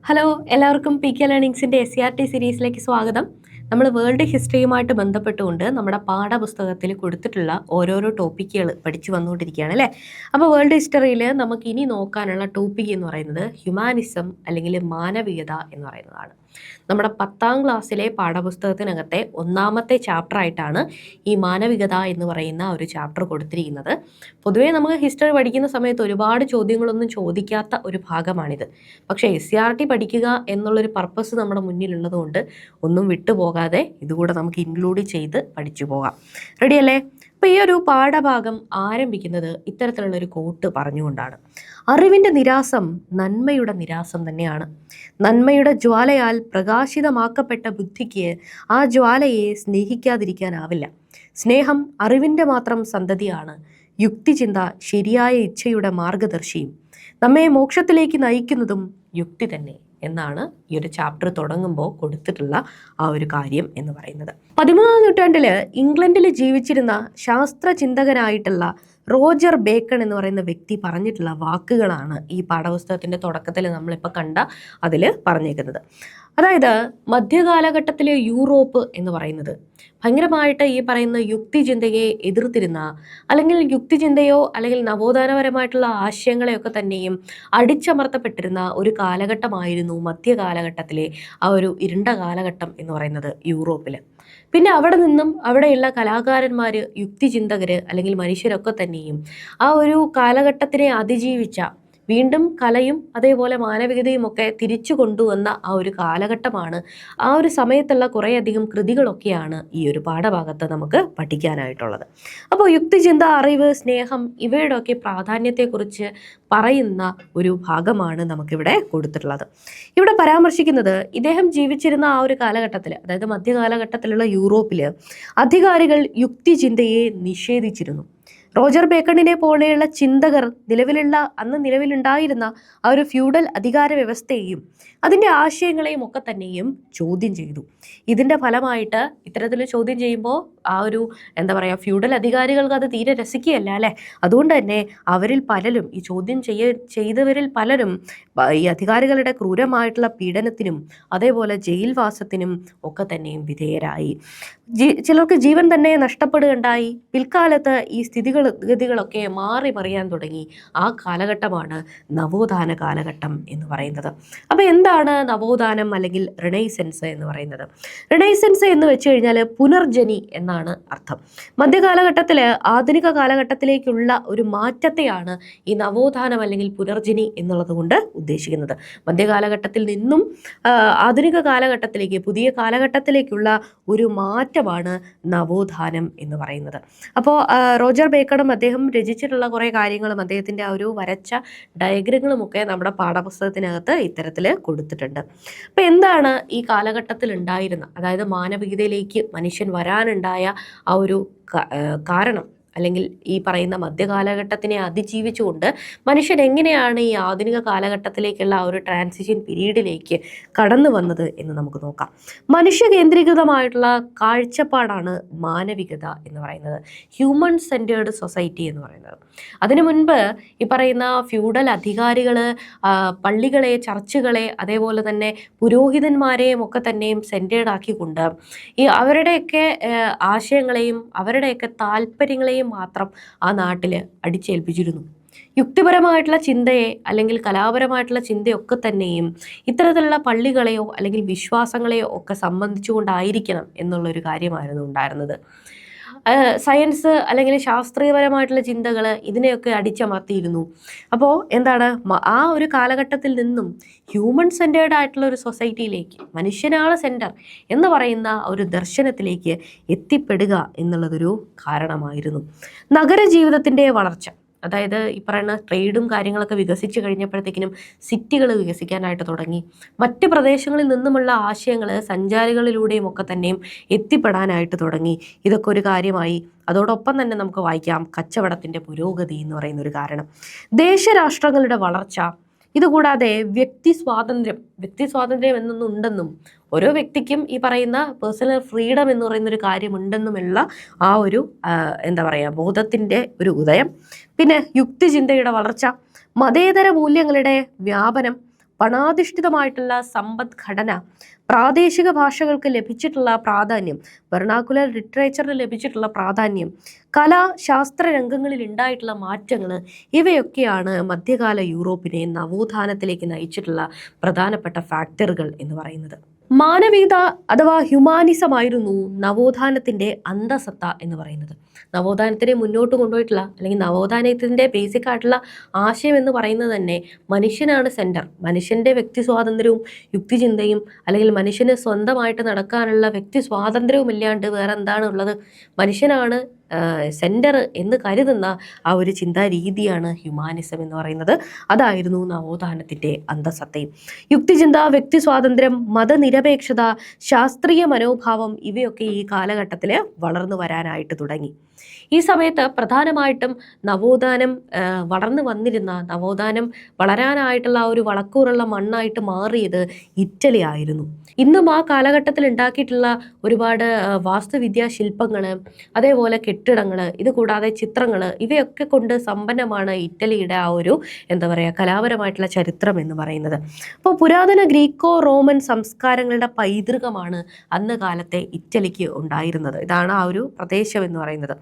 Hello എല്ലാവർക്കും PK ലേണിംഗ്സിൻ്റെ SCRT സീരീസിലേക്ക് സ്വാഗതം. നമ്മൾ വേൾഡ് ഹിസ്റ്ററിയുമായിട്ട് ബന്ധപ്പെട്ടുകൊണ്ട് നമ്മുടെ പാഠപുസ്തകത്തിൽ കൊടുത്തിട്ടുള്ള ഓരോരോ ടോപ്പിക്കുകൾ പഠിച്ചു വന്നുകൊണ്ടിരിക്കുകയാണ് അല്ലേ. അപ്പോൾ വേൾഡ് ഹിസ്റ്ററിയിൽ നമുക്ക് ഇനി നോക്കാനുള്ള ടോപ്പിക് എന്ന് പറയുന്നത് ഹ്യൂമാനിസം അല്ലെങ്കിൽ മാനവികത എന്ന് പറയുന്നതാണ്. നമ്മുടെ 10ാം ക്ലാസ്സിലെ പാഠപുസ്തകത്തിനകത്തെ ഒന്നാമത്തെ ചാപ്റ്റർ ആയിട്ടാണ് ഈ മാനവികത എന്ന് പറയുന്ന ഒരു ചാപ്റ്റർ കൊടുത്തിരിക്കുന്നത്. പൊതുവേ നമുക്ക് ഹിസ്റ്ററി പഠിക്കുന്ന സമയത്ത് ഒരുപാട് ചോദ്യങ്ങളൊന്നും ചോദിക്കാത്ത ഒരു ഭാഗമാണിത്. പക്ഷേ SCRT പഠിക്കുക എന്നുള്ളൊരു പർപ്പസ് നമ്മുടെ മുന്നിലുള്ളതുകൊണ്ട് ഒന്നും വിട്ടുപോകാതെ ഇതുകൂടെ നമുക്ക് ഇൻക്ലൂഡ് ചെയ്ത് പഠിച്ചു പോകാം. റെഡിയല്ലേ? അപ്പോൾ ഈ ഒരു പാഠഭാഗം ആരംഭിക്കുന്നത് ഇത്തരത്തിലുള്ളൊരു കോട്ട് പറഞ്ഞുകൊണ്ടാണ്. അറിവിൻ്റെ നിരാസം നന്മയുടെ നിരാസം തന്നെയാണ്. നന്മയുടെ ജ്വാലയാൽ പ്രകാശിതമാക്കപ്പെട്ട ബുദ്ധിക്ക് ആ ജ്വാലയെ സ്നേഹിക്കാതിരിക്കാനാവില്ല. സ്നേഹം അറിവിൻ്റെ മാത്രം സന്തതിയാണ്. യുക്തിചിന്ത ശരിയായ ഇച്ഛയുടെ മാർഗദർശിയും. നമ്മെ മോക്ഷത്തിലേക്ക് നയിക്കുന്നതും യുക്തി തന്നെ എന്നാണ് ഈ ഒരു ചാപ്റ്റർ തുടങ്ങുമ്പോൾ കൊടുത്തിട്ടുള്ള ആ ഒരു കാര്യം എന്ന് പറയുന്നത്. 13ാം നൂറ്റാണ്ടിൽ ഇംഗ്ലണ്ടിൽ ജീവിച്ചിരുന്ന ശാസ്ത്രചിന്തകനായിട്ടുള്ള റോജർ ബേക്കൺ എന്ന് പറയുന്ന വ്യക്തി പറഞ്ഞിട്ടുള്ള വാക്കുകളാണ് ഈ പാഠപുസ്തകത്തിൻ്റെ തുടക്കത്തിൽ നമ്മളിപ്പോൾ കണ്ട അതിൽ പറഞ്ഞേക്കുന്നത്. അതായത് മധ്യകാലഘട്ടത്തിലെ യൂറോപ്പ് എന്ന് പറയുന്നത് ഭയങ്കരമായിട്ട് ഈ പറയുന്ന യുക്തിചിന്തയെ എതിർത്തിരുന്ന, അല്ലെങ്കിൽ യുക്തിചിന്തയോ അല്ലെങ്കിൽ നവോത്ഥാനപരമായിട്ടുള്ള ആശയങ്ങളെയൊക്കെ തന്നെയും അടിച്ചമർത്തപ്പെട്ടിരുന്ന ഒരു കാലഘട്ടമായിരുന്നു മധ്യകാലഘട്ടത്തിലെ ആ ഒരു ഇരുണ്ട കാലഘട്ടം എന്ന് പറയുന്നത് യൂറോപ്പിൽ. പിന്നെ അവിടെ നിന്നും അവിടെയുള്ള കലാകാരന്മാർ, യുക്തിചിന്തകർ അല്ലെങ്കിൽ മനുഷ്യരൊക്കെ തന്നെയും ആ ഒരു കാലഘട്ടത്തിനെ അതിജീവിച്ച, വീണ്ടും കലയും അതേപോലെ മാനവികതയും ഒക്കെ തിരിച്ചു കൊണ്ടുവന്ന ആ ഒരു കാലഘട്ടമാണ്. ആ ഒരു സമയത്തുള്ള കുറേയധികം കൃതികളൊക്കെയാണ് ഈ ഒരു പാഠഭാഗത്ത് നമുക്ക് പഠിക്കാനായിട്ടുള്ളത്. അപ്പോൾ യുക്തിചിന്ത, അറിവ്, സ്നേഹം ഇവയുടെയൊക്കെ പ്രാധാന്യത്തെക്കുറിച്ച് പറയുന്ന ഒരു ഭാഗമാണ് നമുക്കിവിടെ കൊടുത്തിട്ടുള്ളത്. ഇവിടെ പരാമർശിക്കുന്നത് ഇദ്ദേഹം ജീവിച്ചിരുന്ന ആ ഒരു കാലഘട്ടത്തിൽ, അതായത് മധ്യകാലഘട്ടത്തിലുള്ള യൂറോപ്പിൽ അധികാരികൾ യുക്തിചിന്തയെ നിഷേധിച്ചിരുന്നു. റോജർ ബേക്കണിനെ പോലെയുള്ള ചിന്തകർ അന്ന് നിലവിലുണ്ടായിരുന്ന ആ ഒരു ഫ്യൂഡൽ അധികാര വ്യവസ്ഥയെയും അതിൻ്റെ ആശയങ്ങളെയും ഒക്കെ തന്നെയും ചോദ്യം ചെയ്തു. ഇതിൻ്റെ ഫലമായിട്ട് ഇത്തരത്തിൽ ചോദ്യം ചെയ്യുമ്പോൾ ആ ഒരു ഫ്യൂഡൽ അധികാരികൾക്ക് അത് തീരെ രസിക്കുകയല്ല അല്ലേ. അതുകൊണ്ട് തന്നെ അവരിൽ പലരും, ഈ ചോദ്യം ചെയ്തവരിൽ പലരും ഈ അധികാരികളുടെ ക്രൂരമായിട്ടുള്ള പീഡനത്തിനും അതേപോലെ ജയിൽവാസത്തിനും ഒക്കെ തന്നെയും വിധേയരായി. ചിലർക്ക് ജീവൻ തന്നെ നഷ്ടപ്പെടുകയുണ്ടായി. പിൽക്കാലത്ത് ഈ ഗതികളൊക്കെ മാറി മറിയാൻ തുടങ്ങി. ആ കാലഘട്ടമാണ് നവോത്ഥാന കാലഘട്ടം എന്ന് പറയുന്നത്. അപ്പോൾ എന്താണ് നവോത്ഥാനം അല്ലെങ്കിൽ റിനൈസൻസ് എന്ന് പറയുന്നത്? റിനൈസൻസ് എന്ന് വെച്ച് കഴിഞ്ഞാൽ പുനർജനി എന്നാണ് അർത്ഥം. മധ്യകാലഘട്ടത്തിൽ ആധുനിക കാലഘട്ടത്തിലേക്കുള്ള ഒരു മാറ്റത്തെയാണ് ഈ നവോത്ഥാനം അല്ലെങ്കിൽ പുനർജനി എന്നുള്ളത് കൊണ്ട് ഉദ്ദേശിക്കുന്നത്. മധ്യകാലഘട്ടത്തിൽ നിന്നും ആധുനിക കാലഘട്ടത്തിലേക്ക്, പുതിയ കാലഘട്ടത്തിലേക്കുള്ള ഒരു മാറ്റമാണ് നവോത്ഥാനം എന്ന് പറയുന്നത്. അപ്പോൾ റോജർ ബേക്കണും അദ്ദേഹം രചിച്ചിട്ടുള്ള കുറേ കാര്യങ്ങളും അദ്ദേഹത്തിൻ്റെ ആ ഒരു വരച്ച ഡയഗ്രങ്ങളുമൊക്കെ നമ്മുടെ പാഠപുസ്തകത്തിനകത്ത് ഇത്തരത്തിൽ കൊടുത്തിട്ടുണ്ട്. അപ്പോൾ എന്താണ് ഈ കാലഘട്ടത്തിൽ ഉണ്ടായിരുന്ന, അതായത് മാനവികതയിലേക്ക് മനുഷ്യൻ വരാനുണ്ടായ ആ ഒരു കാരണം, അല്ലെങ്കിൽ ഈ പറയുന്ന മധ്യകാലഘട്ടത്തിനെ അതിജീവിച്ചുകൊണ്ട് മനുഷ്യൻ എങ്ങനെയാണ് ഈ ആധുനിക കാലഘട്ടത്തിലേക്കുള്ള ആ ഒരു ട്രാൻസിഷൻ പീരീഡിലേക്ക് കടന്നു വന്നത് എന്ന് നമുക്ക് നോക്കാം. മനുഷ്യ കേന്ദ്രീകൃതമായിട്ടുള്ള കാഴ്ചപ്പാടാണ് മാനവികത എന്ന് പറയുന്നത്, ഹ്യൂമൻ സെൻറ്റേർഡ് സൊസൈറ്റി എന്ന് പറയുന്നത്. അതിനു മുൻപ് ഈ പറയുന്ന ഫ്യൂഡൽ അധികാരികൾ പള്ളികളെ, ചർച്ചുകളെ, അതേപോലെ തന്നെ പുരോഹിതന്മാരെയും ഒക്കെ തന്നെയും സെൻറ്റേർഡ് ആക്കിക്കൊണ്ട് ഈ അവരുടെയൊക്കെ ആശയങ്ങളെയും അവരുടെയൊക്കെ താല്പര്യങ്ങളെയും മാത്രം ആ നാട്ടിൽ അടിച്ചേൽപ്പിച്ചിരുന്നു. യുക്തിപരമായിട്ടുള്ള ചിന്തയെ അല്ലെങ്കിൽ കലാപരമായിട്ടുള്ള ചിന്തയൊക്കെ തന്നെയും ഇത്തരത്തിലുള്ള പള്ളികളെയോ അല്ലെങ്കിൽ വിശ്വാസങ്ങളെയോ ഒക്കെ സംബന്ധിച്ചുകൊണ്ടായിരിക്കണം എന്നുള്ളൊരു കാര്യമായിരുന്നു ഉണ്ടായിരുന്നത്. സയൻസ് അല്ലെങ്കിൽ ശാസ്ത്രീയപരമായിട്ടുള്ള ചിന്തകൾ ഇതിനെയൊക്കെ അടിച്ചമർത്തിയിരുന്നു. അപ്പോൾ ആ ഒരു കാലഘട്ടത്തിൽ നിന്നും ഹ്യൂമൻ സെൻറ്റേർഡ് ആയിട്ടുള്ള ഒരു സൊസൈറ്റിയിലേക്ക്, മനുഷ്യനാണ് സെൻറ്റർ എന്ന് പറയുന്ന ഒരു ദർശനത്തിലേക്ക് എത്തിപ്പെടുക എന്നുള്ളതൊരു കാരണമായിരുന്നു. നഗരജീവിതത്തിൻ്റെ വളർച്ച, അതായത് ഈ പറയുന്ന ട്രേഡും കാര്യങ്ങളൊക്കെ വികസിച്ച് കഴിഞ്ഞപ്പോഴത്തേക്കിനും സിറ്റികൾ വികസിക്കാനായിട്ട് തുടങ്ങി. മറ്റ് പ്രദേശങ്ങളിൽ നിന്നുമുള്ള ആശയങ്ങൾ സഞ്ചാരികളിലൂടെയും ഒക്കെ തന്നെയും എത്തിപ്പെടാനായിട്ട് തുടങ്ങി. ഇതൊക്കെ ഒരു കാര്യമായി. അതോടൊപ്പം തന്നെ നമുക്ക് വായിക്കാം കച്ചവടത്തിൻ്റെ പുരോഗതി എന്ന് പറയുന്ന ഒരു കാരണം, ദേശരാഷ്ട്രങ്ങളുടെ വളർച്ച, ഇതുകൂടാതെ വ്യക്തി സ്വാതന്ത്ര്യം എന്നൊന്നുണ്ടെന്നും ഓരോ വ്യക്തിക്കും ഈ പറയുന്ന പേഴ്സണൽ ഫ്രീഡം എന്ന് പറയുന്നൊരു കാര്യമുണ്ടെന്നുമുള്ള ആ ഒരു ബോധത്തിൻ്റെ ഒരു ഉദയം, പിന്നെ യുക്തിചിന്തയുടെ വളർച്ച, മതേതര മൂല്യങ്ങളുടെ വ്യാപനം, പണാധിഷ്ഠിതമായിട്ടുള്ള സമ്പദ്ഘടന, പ്രാദേശിക ഭാഷകൾക്ക് ലഭിച്ചിട്ടുള്ള പ്രാധാന്യം, വെർണാക്കുലർ ലിറ്ററേച്ചറിന് ലഭിച്ചിട്ടുള്ള പ്രാധാന്യം, കലാ ശാസ്ത്ര രംഗങ്ങളിൽ ഉണ്ടായിട്ടുള്ള മാറ്റങ്ങൾ, ഇവയൊക്കെയാണ് മധ്യകാല യൂറോപ്പിനെ നവോത്ഥാനത്തിലേക്ക് നയിച്ചിട്ടുള്ള പ്രധാനപ്പെട്ട ഫാക്ടറുകൾ എന്ന് പറയുന്നത്. മാനവികത അഥവാ ഹ്യൂമാനിസം ആയിരുന്നു നവോത്ഥാനത്തിന്റെ അന്തസത്ത എന്ന് പറയുന്നത്. നവോത്ഥാനത്തിനെ മുന്നോട്ട് കൊണ്ടുപോയിട്ടുള്ള അല്ലെങ്കിൽ നവോത്ഥാനത്തിന്റെ ബേസിക് ആയിട്ടുള്ള ആശയം എന്ന് പറയുന്നത് തന്നെ മനുഷ്യനാണ് സെന്റർ. മനുഷ്യന്റെ വ്യക്തി സ്വാതന്ത്ര്യവും യുക്തിചിന്തയും അല്ലെങ്കിൽ മനുഷ്യന് സ്വന്തമായിട്ട് നടക്കാനുള്ള വ്യക്തി സ്വാതന്ത്ര്യവും ഇല്ലാണ്ട് വേറെ എന്താണ് ഉള്ളത്? മനുഷ്യനാണ് സെന്റർ എന്ന് കരുതുന്ന ആ ഒരു ചിന്താ രീതിയാണ് ഹ്യൂമാനിസം എന്ന് പറയുന്നത്. അതായിരുന്നു നവോത്ഥാനത്തിന്റെ അന്തസത്തയും. യുക്തിചിന്ത, വ്യക്തി സ്വാതന്ത്ര്യം, മതനിരപേക്ഷത, ശാസ്ത്രീയ മനോഭാവം ഇവയൊക്കെ ഈ കാലഘട്ടത്തിൽ വളർന്നു വരാനായിട്ട് തുടങ്ങി. ഈ സമയത്ത് പ്രധാനമായിട്ടും നവോത്ഥാനം വളരാനായിട്ടുള്ള ആ ഒരു വളക്കൂറുള്ള മണ്ണായിട്ട് മാറിയത് ഇറ്റലി ആയിരുന്നു. ഇന്നും ആ കാലഘട്ടത്തിൽ ഉണ്ടാക്കിയിട്ടുള്ള ഒരുപാട് വാസ്തുവിദ്യാ ശില്പങ്ങൾ, അതേപോലെ കെട്ടിടങ്ങൾ, ഇത് കൂടാതെ ചിത്രങ്ങൾ, ഇവയൊക്കെ കൊണ്ട് സമ്പന്നമാണ് ഇറ്റലിയുടെ ആ ഒരു കലാപരമായിട്ടുള്ള ചരിത്രം എന്ന് പറയുന്നത്. അപ്പോൾ പുരാതന ഗ്രീക്കോ റോമൻ സംസ്കാരങ്ങളുടെ പൈതൃകമാണ് അന്ന് കാലത്തെ ഇറ്റലിക്ക് ഉണ്ടായിരുന്നത്. ഇതാണ് ആ ഒരു പ്രദേശം എന്ന് പറയുന്നത്.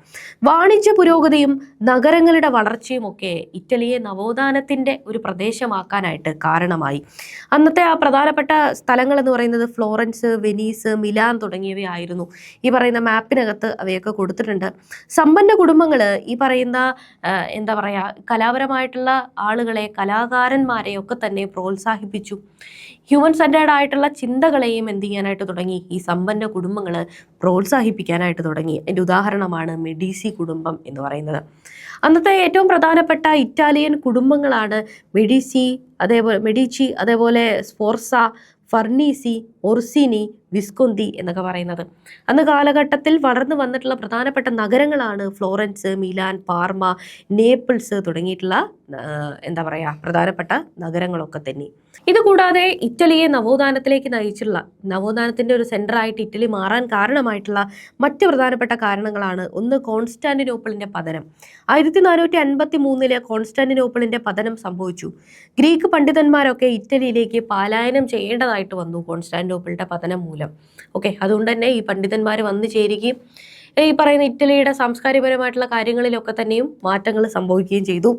വാണിജ്യ പുരോഗതിയും നഗരങ്ങളുടെ വളർച്ചയും ഒക്കെ ഇറ്റലിയെ നവോത്ഥാനത്തിന്റെ ഒരു പ്രദേശമാക്കാനായിട്ട് കാരണമായി. അന്നത്തെ ആ പ്രധാനപ്പെട്ട സ്ഥലങ്ങൾ എന്ന് പറയുന്നത് ഫ്ലോറൻസ്, വെനീസ്, മിലാൻ തുടങ്ങിയവയായിരുന്നു. ഈ പറയുന്ന മാപ്പിനകത്ത് അവയൊക്കെ കൊടുത്തിട്ടുണ്ട്. സമ്പന്ന കുടുംബങ്ങൾ ഈ പറയുന്ന കലാപരമായിട്ടുള്ള ആളുകളെ, കലാകാരന്മാരെ ഒക്കെ തന്നെ പ്രോത്സാഹിപ്പിച്ചു. ഹ്യൂമൻ സെന്റേർഡ് ആയിട്ടുള്ള ചിന്തകളെയും എന്ത് ചെയ്യാനായിട്ട് തുടങ്ങി? ഈ സമ്പന്ന കുടുംബങ്ങൾ പ്രോത്സാഹിപ്പിക്കാനായിട്ട് തുടങ്ങി. അതിൻ്റെ ഉദാഹരണമാണ് മെഡീസി കുടുംബം എന്ന് പറയുന്നത്. അന്നത്തെ ഏറ്റവും പ്രധാനപ്പെട്ട ഇറ്റാലിയൻ കുടുംബങ്ങളാണ് മെഡിച്ചി, അതേപോലെ സ്ഫോർസ, ഫർണീസി, ഒർസിനി, വിസ്കൊന്തി എന്നൊക്കെ പറയുന്നത്. അന്ന് കാലഘട്ടത്തിൽ വളർന്നു വന്നിട്ടുള്ള പ്രധാനപ്പെട്ട നഗരങ്ങളാണ് ഫ്ലോറൻസ്, മിലാൻ, പാർമ, നേപ്പിൾസ് തുടങ്ങിയിട്ടുള്ള പ്രധാനപ്പെട്ട നഗരങ്ങളൊക്കെ തന്നെ. ഇതുകൂടാതെ ഇറ്റലിയെ നവോത്ഥാനത്തിന്റെ ഒരു സെന്ററായിട്ട് ഇറ്റലി മാറാൻ കാരണമായിട്ടുള്ള മറ്റ് പ്രധാനപ്പെട്ട കാരണങ്ങളാണ്. ഒന്ന്, കോൺസ്റ്റാന്റിനോപ്പിളിന്റെ പതനം. 1453 കോൺസ്റ്റാന്റിനോപ്പിളിന്റെ പതനം സംഭവിച്ചു. ഗ്രീക്ക് പണ്ഡിതന്മാരൊക്കെ ഇറ്റലിയിലേക്ക് പലായനം ചെയ്യേണ്ടതായിട്ട് വന്നു കോൺസ്റ്റാന്റിനോപ്പിളിന്റെ പതനം മൂലം. അതുകൊണ്ട് തന്നെ ഈ പണ്ഡിതന്മാർ വന്നു ചേരുകയും ഈ പറയുന്ന ഇറ്റലിയുടെ സാംസ്കാരികപരമായിട്ടുള്ള കാര്യങ്ങളിലൊക്കെ തന്നെയും മാറ്റങ്ങൾ സംഭവിക്കുകയും ചെയ്തു.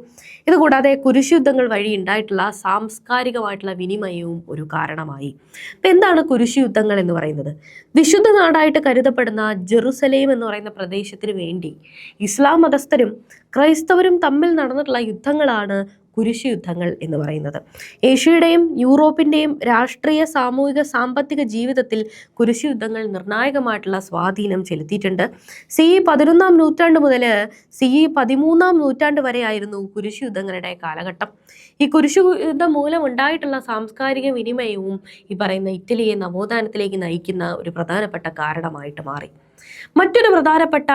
ഇതുകൂടാതെ കുരിശുയുദ്ധങ്ങൾ വഴി ഉണ്ടായിട്ടുള്ള സാംസ്കാരികമായിട്ടുള്ള വിനിമയവും ഒരു കാരണമായി. ഇപ്പം എന്താണ് കുരിശുയുദ്ധങ്ങൾ എന്ന് പറയുന്നത്? വിശുദ്ധ നാടായിട്ട് കരുതപ്പെടുന്ന ജെറുസലേം എന്ന് പറയുന്ന പ്രദേശത്തിന് വേണ്ടി ഇസ്ലാം മതസ്ഥരും ക്രൈസ്തവരും തമ്മിൽ നടന്നിട്ടുള്ള യുദ്ധങ്ങളാണ് കുരിശു യുദ്ധങ്ങൾ എന്ന് പറയുന്നത്. ഏഷ്യയുടെയും യൂറോപ്പിൻ്റെയും രാഷ്ട്രീയ, സാമൂഹിക, സാമ്പത്തിക ജീവിതത്തിൽ കുരിശു യുദ്ധങ്ങൾ നിർണായകമായിട്ടുള്ള സ്വാധീനം ചെലുത്തിയിട്ടുണ്ട്. CE 11 നൂറ്റാണ്ട് മുതൽ CE 13 നൂറ്റാണ്ട് വരെയായിരുന്നു കുരിശു യുദ്ധങ്ങളുടെ കാലഘട്ടം. ഈ കുരിശു യുദ്ധം മൂലം ഉണ്ടായിട്ടുള്ള സാംസ്കാരിക വിനിമയവും ഈ പറയുന്ന ഇറ്റലിയെ നവോത്ഥാനത്തിലേക്ക് നയിക്കുന്ന ഒരു പ്രധാനപ്പെട്ട കാരണമായിട്ട് മാറി. മറ്റൊരു പ്രധാനപ്പെട്ട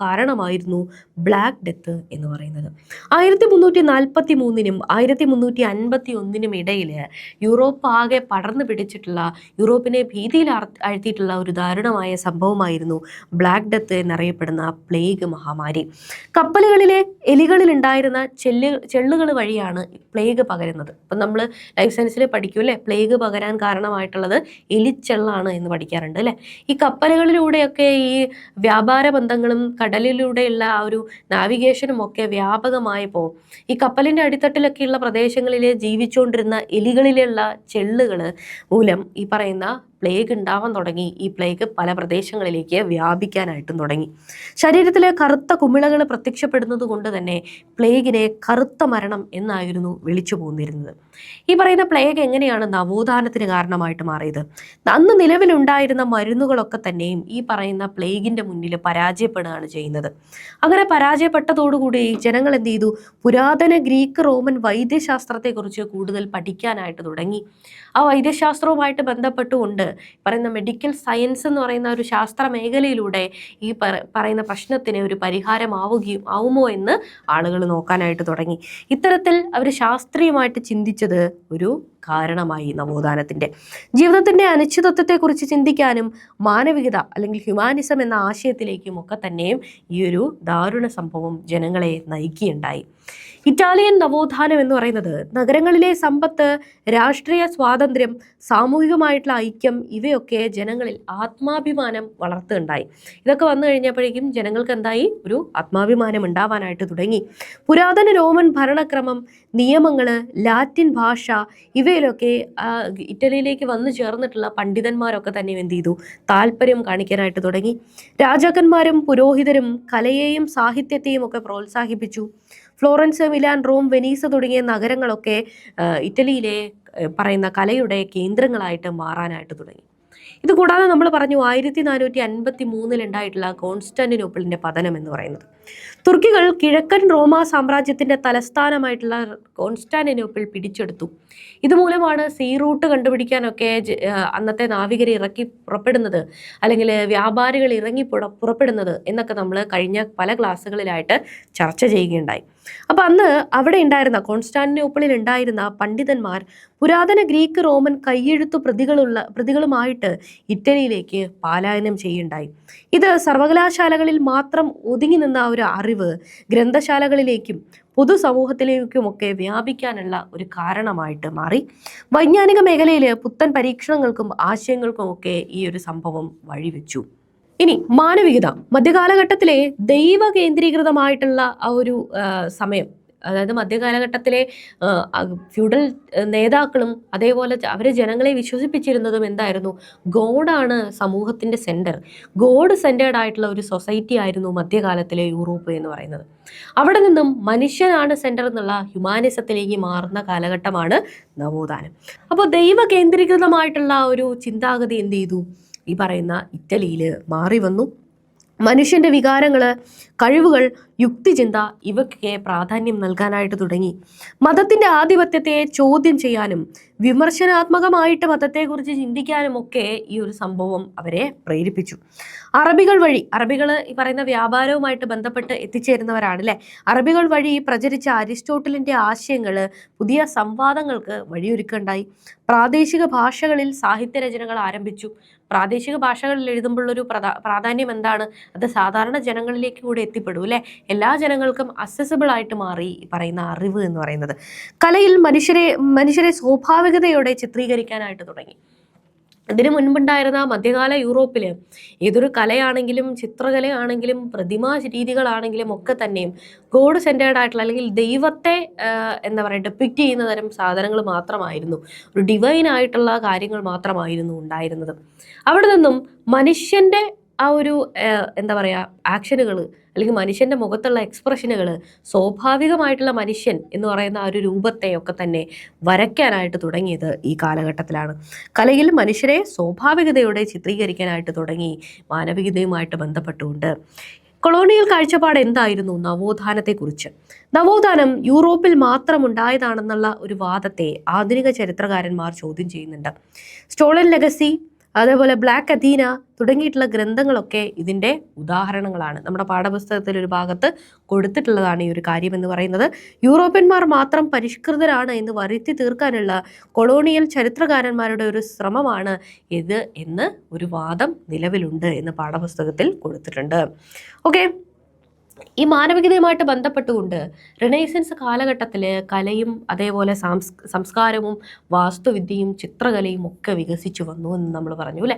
കാരണമായിരുന്നു ബ്ലാക്ക് ഡെത്ത് എന്ന് പറയുന്നത്. 1343 1351 ഇടയിൽ യൂറോപ്പ് ആകെ പടർന്നു പിടിച്ചിട്ടുള്ള, യൂറോപ്പിനെ ഭീതിയിൽ ആഴ്ത്തിയിട്ടുള്ള ഒരു ദാരുണമായ സംഭവമായിരുന്നു ബ്ലാക്ക് ഡെത്ത് എന്നറിയപ്പെടുന്ന പ്ലേഗ് മഹാമാരി. കപ്പലുകളിലെ എലികളിൽ ഉണ്ടായിരുന്ന ചെള്ളുകൾ വഴിയാണ് പ്ലേഗ് പകരുന്നത്. അപ്പം നമ്മൾ ലൈഫ് സയൻസിൽ പഠിക്കൂല്ലേ, പ്ലേഗ് പകരാൻ കാരണമായിട്ടുള്ളത് എലിച്ചെള്ളാണ് എന്ന് പഠിക്കാറുണ്ട് അല്ലേ. ഈ കപ്പലുകളിലൂടെയൊക്കെ ഈ വ്യാപാര ബന്ധങ്ങളും കടലിലൂടെയുള്ള ആ ഒരു നാവിഗേഷനും ഒക്കെ വ്യാപകമായപ്പോൾ ഈ കപ്പലിൻ്റെ അടിത്തട്ടിലൊക്കെയുള്ള പ്രദേശങ്ങളിൽ ജീവിച്ചുകൊണ്ടിരുന്ന എലികളിലുള്ള ചെള്ളുകൾ മൂലം ഈ പറയുന്ന പ്ലേഗ് ഉണ്ടാവാൻ തുടങ്ങി. ഈ പ്ലേഗ് പല പ്രദേശങ്ങളിലേക്ക് വ്യാപിക്കാനായിട്ടും തുടങ്ങി. ശരീരത്തിലെ കറുത്ത കുമിളകൾ പ്രത്യക്ഷപ്പെടുന്നത് കൊണ്ട് തന്നെ പ്ലേഗിനെ കറുത്ത മരണം എന്നായിരുന്നു വിളിച്ചു പോന്നിരുന്നത്. ഈ പറയുന്ന പ്ലേഗ് എങ്ങനെയാണ് നവോത്ഥാനത്തിന് കാരണമായിട്ട് മാറിയത്? അന്ന് നിലവിലുണ്ടായിരുന്ന മരുന്നുകളൊക്കെ തന്നെയും ഈ പറയുന്ന പ്ലേഗിന്റെ മുന്നിൽ പരാജയപ്പെടുകയാണ് ചെയ്യുന്നത്. അങ്ങനെ പരാജയപ്പെട്ടതോടുകൂടി ജനങ്ങൾ എന്ത് ചെയ്തു? പുരാതന ഗ്രീക്ക് റോമൻ വൈദ്യശാസ്ത്രത്തെക്കുറിച്ച് കൂടുതൽ പഠിക്കാനായിട്ട് തുടങ്ങി. ആ വൈദ്യശാസ്ത്രവുമായിട്ട് ബന്ധപ്പെട്ടുകൊണ്ട് പറയുന്ന മെഡിക്കൽ സയൻസ് എന്ന് പറയുന്ന ഒരു ശാസ്ത്ര മേഖലയിലൂടെ ഈ പറയുന്ന പ്രശ്നത്തിന് ഒരു ആവുമോ എന്ന് ആളുകൾ നോക്കാനായിട്ട് തുടങ്ങി. ഇത്തരത്തിൽ അവർ ശാസ്ത്രീയമായിട്ട് ചിന്തിച്ചത് ഒരു കാരണമായി നവോത്ഥാനത്തിൻ്റെ. ജീവിതത്തിൻ്റെ അനിശ്ചിതത്വത്തെക്കുറിച്ച് ചിന്തിക്കാനും മാനവികത അല്ലെങ്കിൽ ഹ്യൂമാനിസം എന്ന ആശയത്തിലേക്കും ഒക്കെ തന്നെയും ഈ ഒരു ദാരുണ സംഭവം ജനങ്ങളെ നയിക്കുകയുണ്ടായി. ഇറ്റാലിയൻ നവോത്ഥാനം എന്ന് പറയുന്നത് നഗരങ്ങളിലെ സമ്പത്ത്, രാഷ്ട്രീയ സ്വാതന്ത്ര്യം, സാമൂഹികമായിട്ടുള്ള ഐക്യം ഇവയൊക്കെ ജനങ്ങളിൽ ആത്മാഭിമാനം വളർത്തുകയുണ്ടായി. ഇതൊക്കെ വന്നു കഴിഞ്ഞപ്പോഴേക്കും ജനങ്ങൾക്ക് എന്തായി? ഒരു ആത്മാഭിമാനം ഉണ്ടാവാനായിട്ട് തുടങ്ങി. പുരാതന റോമൻ ഭരണക്രമം, നിയമങ്ങൾ, ലാറ്റിൻ ഭാഷ ഇവയിലൊക്കെ ഇറ്റലിയിലേക്ക് വന്നു ചേർന്നിട്ടുള്ള പണ്ഡിതന്മാരൊക്കെ തന്നെ എന്ത് ചെയ്തു? താല്പര്യം കാണിക്കാനായിട്ട് തുടങ്ങി. രാജാക്കന്മാരും പുരോഹിതരും കലയെയും സാഹിത്യത്തെയും ഒക്കെ പ്രോത്സാഹിപ്പിച്ചു. ഫ്ലോറൻസ്, മിലാൻ, റോം, വെനീസ് തുടങ്ങിയ നഗരങ്ങളൊക്കെ ഇറ്റലിയിലെ പറയുന്ന കലയുടെ കേന്ദ്രങ്ങളായിട്ട് മാറാനായിട്ട് തുടങ്ങി. ഇതുകൂടാതെ നമ്മൾ പറഞ്ഞു 1453 ഉണ്ടായിട്ടുള്ള കോൺസ്റ്റാന്റിനോപ്പിളിന്റെ പതനം എന്ന് പറയുന്നത്. തുർക്കികൾ കിഴക്കൻ റോമാ സാമ്രാജ്യത്തിന്റെ തലസ്ഥാനമായിട്ടുള്ള കോൺസ്റ്റാന്റിനോപ്പിൾ പിടിച്ചെടുത്തു. ഇതുമൂലമാണ് സീ റൂട്ട് കണ്ടുപിടിക്കാനൊക്കെ അന്നത്തെ നാവികർ ഇറക്കി പുറപ്പെടുന്നത്, അല്ലെങ്കിൽ വ്യാപാരികൾ ഇറങ്ങി പുറപ്പെടുന്നത് എന്നൊക്കെ നമ്മൾ കഴിഞ്ഞ പല ക്ലാസ്സുകളിലായിട്ട് ചർച്ച ചെയ്യുകയുണ്ടായി. അപ്പം അന്ന് അവിടെ ഉണ്ടായിരുന്ന കോൺസ്റ്റാന്റിനോപ്പിളിൽ ഉണ്ടായിരുന്ന പണ്ഡിതന്മാർ പുരാതന ഗ്രീക്ക്, റോമൻ കയ്യെഴുത്തു പ്രതികളുമായിട്ട് ഇറ്റലിയിലേക്ക് പലായനം ചെയ്യുണ്ടായി. ഇത് സർവകലാശാലകളിൽ മാത്രം ഒതുങ്ങി നിന്ന ഒരു അറിവ് ഗ്രന്ഥശാലകളിലേക്കും പൊതുസമൂഹത്തിലേക്കുമൊക്കെ വ്യാപിക്കാനുള്ള ഒരു കാരണമായിട്ട് മാറി. വൈജ്ഞാനിക മേഖലയിൽ പുത്തൻ പരീക്ഷണങ്ങൾക്കും ആശയങ്ങൾക്കും ഒക്കെ ഈ ഒരു സംഭവം വഴിവെച്ചു. ഇനി മാനവികത. മധ്യകാലഘട്ടത്തിലെ ദൈവ കേന്ദ്രീകൃതമായിട്ടുള്ള ആ ഒരു സമയം, അതായത് മധ്യകാലഘട്ടത്തിലെ ഫ്യൂഡൽ നേതാക്കളും അതേപോലെ അവർ ജനങ്ങളെ വിശ്വസിപ്പിച്ചിരുന്നതും എന്തായിരുന്നു? ഗോഡാണ് സമൂഹത്തിൻ്റെ സെൻറ്റർ. ഗോഡ് സെൻറ്റേർഡ് ആയിട്ടുള്ള ഒരു സൊസൈറ്റി ആയിരുന്നു മധ്യകാലത്തിലെ യൂറോപ്പ് എന്ന് പറയുന്നത്. അവിടെ നിന്നും മനുഷ്യനാണ് സെൻറ്റർ എന്നുള്ള ഹ്യൂമാനിസത്തിലേക്ക് മാറുന്ന കാലഘട്ടമാണ് നവോത്ഥാനം. അപ്പോൾ ദൈവ കേന്ദ്രീകൃതമായിട്ടുള്ള ഒരു ചിന്താഗതി എന്ത് ചെയ്തു? ഈ പറയുന്ന ഇറ്റലിയിൽ മാറി വന്നു. മനുഷ്യൻ്റെ വികാരങ്ങൾ, കഴിവുകൾ, യുക്തിചിന്ത ഇവയ്ക്ക് പ്രാധാന്യം നൽകാനായിട്ട് തുടങ്ങി. മതത്തിൻ്റെ ആധിപത്യത്തെ ചോദ്യം ചെയ്യാനും വിമർശനാത്മകമായിട്ട് മതത്തെക്കുറിച്ച് ചിന്തിക്കാനും ഒക്കെ ഈ ഒരു സംഭവം അവരെ പ്രേരിപ്പിച്ചു. അറബികൾ വഴി, അറബികൾ ഈ പറയുന്ന വ്യാപാരവുമായിട്ട് ബന്ധപ്പെട്ട് എത്തിച്ചേരുന്നവരാണ് അല്ലേ. അറബികൾ വഴി പ്രചരിച്ച അരിസ്റ്റോട്ടലിൻ്റെ ആശയങ്ങൾ പുതിയ സംവാദങ്ങൾക്ക് വഴിയൊരുക്കുണ്ടായി. പ്രാദേശിക ഭാഷകളിൽ സാഹിത്യരചനകൾ ആരംഭിച്ചു. പ്രാദേശിക ഭാഷകളിൽ എഴുതുമ്പോഴൊരു പ്രാധാന്യം എന്താണ്? അത് സാധാരണ ജനങ്ങളിലേക്ക് കൂടെ എത്തിപ്പെടും അല്ലേ. എല്ലാ ജനങ്ങൾക്കും അക്സസിബിൾ ആയിട്ട് മാറി ഈ പറയുന്ന അറിവ് എന്ന് പറയുന്നത്. കലയിൽ മനുഷ്യരെ സ്വാഭാവികതയോടെ ചിത്രീകരിക്കാനായിട്ട് തുടങ്ങി. ഇതിനു മുൻപുണ്ടായിരുന്ന മധ്യകാല യൂറോപ്പിൽ ഏതൊരു കലയാണെങ്കിലും ചിത്രകലയാണെങ്കിലും പ്രതിമാ രീതികളാണെങ്കിലും ഒക്കെ തന്നെയും ഗോഡ് സെൻറ്റേർഡ് ആയിട്ടുള്ള അല്ലെങ്കിൽ ദൈവത്തെ എന്താ പറയുക ഡെപ്പിക്റ്റ് ചെയ്യുന്ന തരം സാധനങ്ങൾ മാത്രമായിരുന്നു, ഒരു ഡിവൈൻ ആയിട്ടുള്ള കാര്യങ്ങൾ മാത്രമായിരുന്നു ഉണ്ടായിരുന്നത്. അവിടെ നിന്നും മനുഷ്യൻ്റെ ആ ഒരു എന്താ പറയുക ആക്ഷനുകൾ അല്ലെങ്കിൽ മനുഷ്യൻ്റെ മുഖത്തുള്ള എക്സ്പ്രഷനുകൾ, സ്വാഭാവികമായിട്ടുള്ള മനുഷ്യൻ എന്ന് പറയുന്ന ആ ഒരു രൂപത്തെയൊക്കെ തന്നെ വരയ്ക്കാനായിട്ട് തുടങ്ങിയത് ഈ കാലഘട്ടത്തിലാണ്. കലയിൽ മനുഷ്യരെ സ്വാഭാവികതയോടെ ചിത്രീകരിക്കാനായിട്ട് തുടങ്ങി, മാനവികതയുമായിട്ട് ബന്ധപ്പെട്ടുകൊണ്ട്. കൊളോണിയൽ കാഴ്ചപ്പാട് എന്തായിരുന്നു നവോത്ഥാനത്തെക്കുറിച്ച്? നവോത്ഥാനം യൂറോപ്പിൽ മാത്രം ഉണ്ടായതാണെന്നുള്ള ഒരു വാദത്തെ ആധുനിക ചരിത്രകാരന്മാർ ചോദ്യം ചെയ്യുന്നുണ്ട്. സ്റ്റോളൻ ലെഗസി, അതേപോലെ ബ്ലാക്ക് അഥീന തുടങ്ങിയിട്ടുള്ള ഗ്രന്ഥങ്ങളൊക്കെ ഇതിൻ്റെ ഉദാഹരണങ്ങളാണ്. നമ്മുടെ പാഠപുസ്തകത്തിൽ ഒരു ഭാഗത്ത് കൊടുത്തിട്ടുള്ളതാണ് ഈ ഒരു കാര്യം എന്ന് പറയുന്നത്. യൂറോപ്യന്മാർ മാത്രം പരിഷ്കൃതരാണ് എന്ന് വരുത്തി തീർക്കാനുള്ള കൊളോണിയൽ ചരിത്രകാരന്മാരുടെ ഒരു ശ്രമമാണ് ഇത് എന്ന് ഒരു വാദം നിലവിലുണ്ട് എന്ന് പാഠപുസ്തകത്തിൽ കൊടുത്തിട്ടുണ്ട്. ഓക്കെ, ഈ മാനവികതയുമായിട്ട് ബന്ധപ്പെട്ടുകൊണ്ട് റിനൈസൻസ് കാലഘട്ടത്തിൽ കലയും അതേപോലെ സംസ്കാരവും വാസ്തുവിദ്യയും ചിത്രകലയും ഒക്കെ വികസിച്ചു വന്നു എന്ന് നമ്മൾ പറഞ്ഞു അല്ലേ.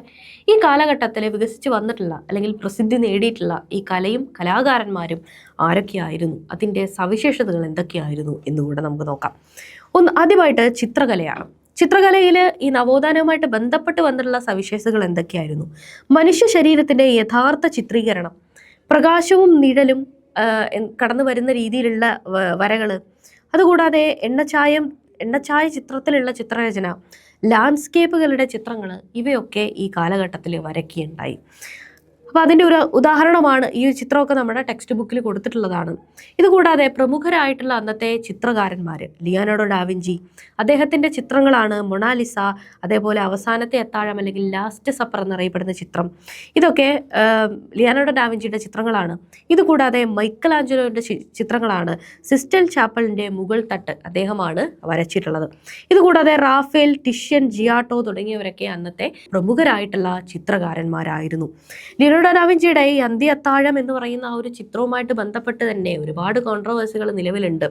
ഈ കാലഘട്ടത്തിൽ വികസിച്ച് വന്നിട്ടുള്ള അല്ലെങ്കിൽ പ്രസിദ്ധി നേടിയിട്ടുള്ള ഈ കലയും കലാകാരന്മാരും ആരൊക്കെയായിരുന്നു, അതിൻ്റെ സവിശേഷതകൾ എന്തൊക്കെയായിരുന്നു എന്നുകൂടെ നമുക്ക് നോക്കാം. ആദ്യമായിട്ട് ചിത്രകലയാണ്. ചിത്രകലയിൽ ഈ നവോത്ഥാനവുമായിട്ട് ബന്ധപ്പെട്ട് വന്നിട്ടുള്ള സവിശേഷതകൾ എന്തൊക്കെയായിരുന്നു? മനുഷ്യ ശരീരത്തിൻ്റെ യഥാർത്ഥ ചിത്രീകരണം, പ്രകാശവും നിഴലും കടന്നു വരുന്ന രീതിയിലുള്ള വരകൾ, അതുകൂടാതെ എണ്ണച്ചായ ചിത്രത്തിലുള്ള ചിത്രരചന, ലാൻഡ്സ്കേപ്പുകളുടെ ചിത്രങ്ങൾ ഇവയൊക്കെ ഈ കാലഘട്ടത്തിൽ വരയ്ക്കുകയുണ്ടായി. അപ്പോൾ അതിൻ്റെ ഒരു ഉദാഹരണമാണ് ഈ ഒരു ചിത്രമൊക്കെ നമ്മുടെ ടെക്സ്റ്റ് ബുക്കിൽ കൊടുത്തിട്ടുള്ളതാണ്. ഇതുകൂടാതെ പ്രമുഖരായിട്ടുള്ള അന്നത്തെ ചിത്രകാരന്മാർ ലിയോനാർഡോ ഡാവിഞ്ചി, അദ്ദേഹത്തിൻ്റെ ചിത്രങ്ങളാണ് മൊണാലിസ, അതേപോലെ അവസാനത്തെ അത്താഴം അല്ലെങ്കിൽ ലാസ്റ്റ് സപ്പർ എന്നറിയപ്പെടുന്ന ചിത്രം. ഇതൊക്കെ ലിയോനാർഡോ ഡാവിഞ്ചിയുടെ ചിത്രങ്ങളാണ്. ഇതുകൂടാതെ മൈക്കൽ ആഞ്ചലോയുടെ ചിത്രങ്ങളാണ് സിസ്റ്റൽ ചാപ്പലിൻ്റെ മുകൾ തട്ട് അദ്ദേഹമാണ് വരച്ചിട്ടുള്ളത്. ഇതുകൂടാതെ റാഫേൽ, ടിഷ്യൻ, ജിയാട്ടോ തുടങ്ങിയവരൊക്കെ അന്നത്തെ പ്രമുഖരായിട്ടുള്ള ചിത്രകാരന്മാരായിരുന്നു. ലിയോനാർഡോ ഡാവിഞ്ചിയുടെ ഈ അന്ത്യ അത്താഴം എന്ന് പറയുന്ന ആ ഒരു ചിത്രവുമായിട്ട് ബന്ധപ്പെട്ട് തന്നെ ഒരുപാട് കോൺട്രവേഴ്സികൾ നിലവിലുണ്ട്.